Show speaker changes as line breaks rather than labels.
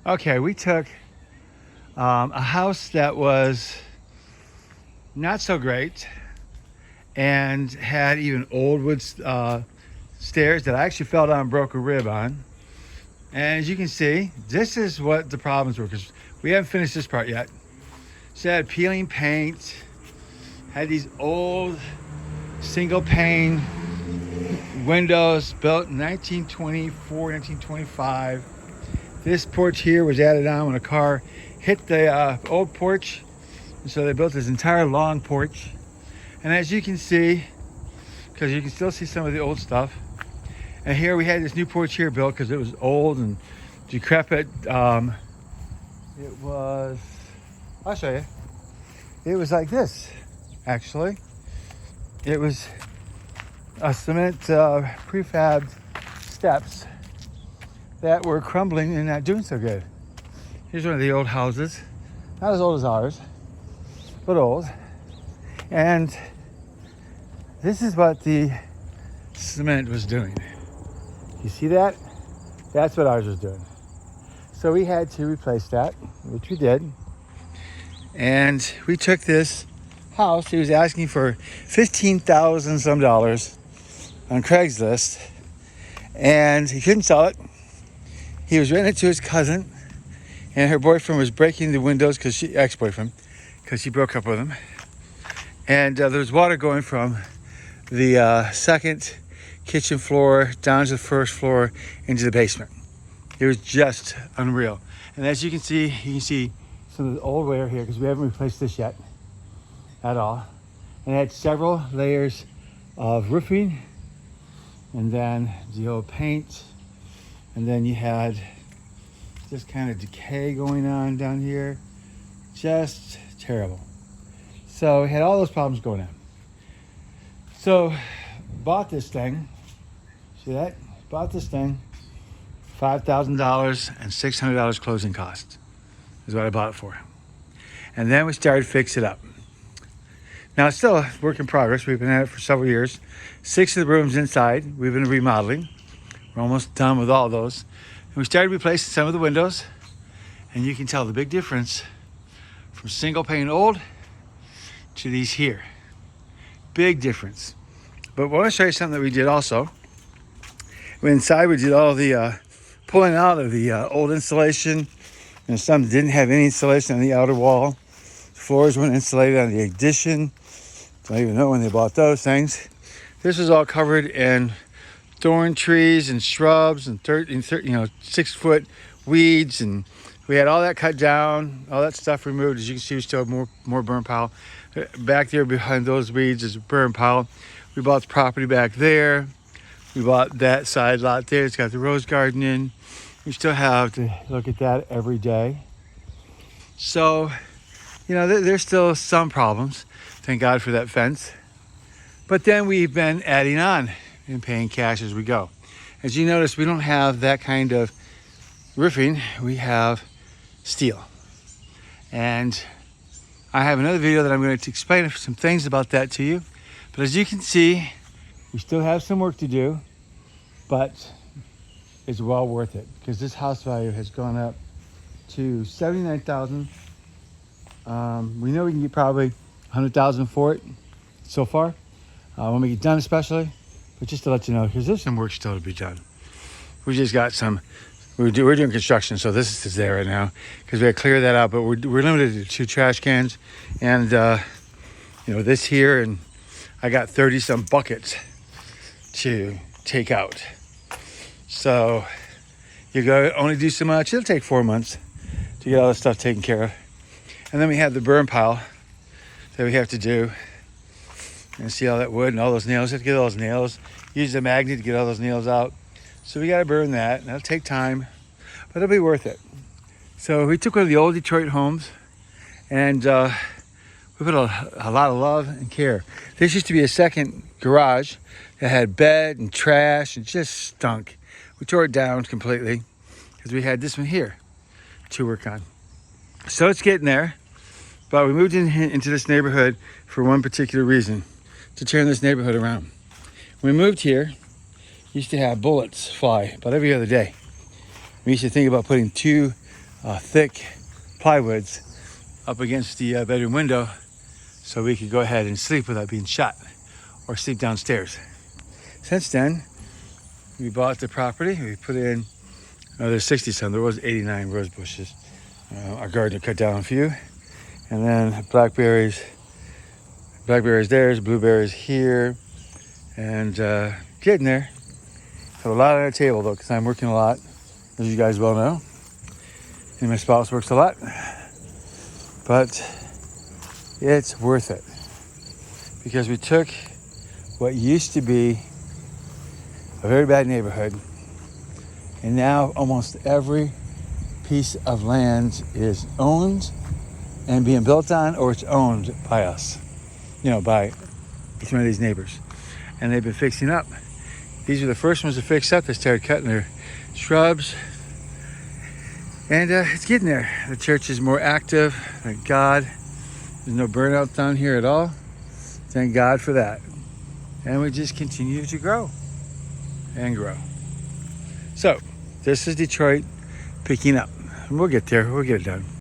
Okay, we took a house that was not so great and had even old wood stairs that I actually fell down and broke a rib on. And as you can see, this is what the problems were, because we haven't finished this part yet. So it had peeling paint, had these old single pane windows built in 1924, 1925. This porch here was added on when a car hit the old porch. And so they built this entire long porch. And as you can see, because you can still see some of the old stuff. And here we had this new porch here built because it was old and decrepit. It was, I'll show you. It was like this, actually. It was a cement prefabbed steps that were crumbling and not doing so good. Here's one of the old houses. Not as old as ours, but old. And this is what the cement was doing. You see that? That's what ours was doing. So we had to replace that, which we did. And we took this house. He was asking for $15,000 some dollars on Craigslist, and he couldn't sell it. He was renting it to his cousin, and her boyfriend was breaking the windows ex-boyfriend, because she broke up with him. And there was water going from the second kitchen floor down to the first floor into the basement. It was just unreal. And as you can see some of the old wear here, because we haven't replaced this yet at all. And it had several layers of roofing, and then the old paint, and then you had this kind of decay going on down here. Just terrible. So we had all those problems going on. So bought this thing. See that? Bought this thing. $5,000 and $600 closing costs is what I bought it for. And then we started to fix it up. Now it's still a work in progress. We've been at it for several years. 6 of the rooms inside we've been remodeling. We're almost done with all those. And we started replacing some of the windows. And you can tell the big difference from single pane old to these here. Big difference. But I want to show you something that we did also. Inside we did all the pulling out of the old insulation. And some didn't have any insulation on the outer wall. The floors weren't insulated on the addition. Don't even know when they bought those things. This was all covered in thorn trees and shrubs and 6-foot weeds, and we had all that cut down, all that stuff removed. As you can see, we still have more burn pile. Back there behind those weeds is a burn pile. We bought the property back there. We bought that side lot there. It's got the rose garden in. We still have to look at that every day. So, there's still some problems. Thank God for that fence. But then we've been adding on and paying cash as we go. As you notice, we don't have that kind of roofing. We have steel. And I have another video that I'm going to explain some things about that to you. But as you can see, we still have some work to do, but it's well worth it, because this house value has gone up to $79,000. We know we can get probably $100,000 for it so far, when we get done especially. But just to let you know, because there's some work still to be done. We just got we're doing construction, so this is there right now, because we had to clear that out. But we're limited to 2 trash cans, and this here, and I got 30 some buckets to take out. So you only do so much. It'll take 4 months to get all this stuff taken care of. And then we have the burn pile that we have to do. And see all that wood and all those nails. We have to get all those nails. Use the magnet to get all those nails out. So we got to burn that. And that'll take time, but it'll be worth it. So we took one of the old Detroit homes, and we put a lot of love and care. This used to be a second garage that had bed and trash and just stunk. We tore it down completely because we had this one here to work on. So it's getting there, but we moved into this neighborhood for one particular reason, to turn this neighborhood around. When we moved here, we used to have bullets fly about every other day. We used to think about putting 2 thick plywoods up against the bedroom window so we could go ahead and sleep without being shot or sleep downstairs. Since then, we bought the property. We put in another 60 some. There was 89 rose bushes. Our gardener cut down a few. And then blackberries there, blueberries here. And getting there. Have a lot on the table though, because I'm working a lot, as you guys well know. And my spouse works a lot. But it's worth it. Because we took what used to be a very bad neighborhood, and now almost every piece of land is owned and being built on, or it's owned by us, by each one of these neighbors. And they've been fixing up. These are the first ones to fix up. They started cutting their shrubs, and it's getting there. The church is more active, thank God. There's no burnout down here at all. Thank God for that. And we just continue to grow and grow. So this is Detroit picking up. And we'll get there. We'll get it done.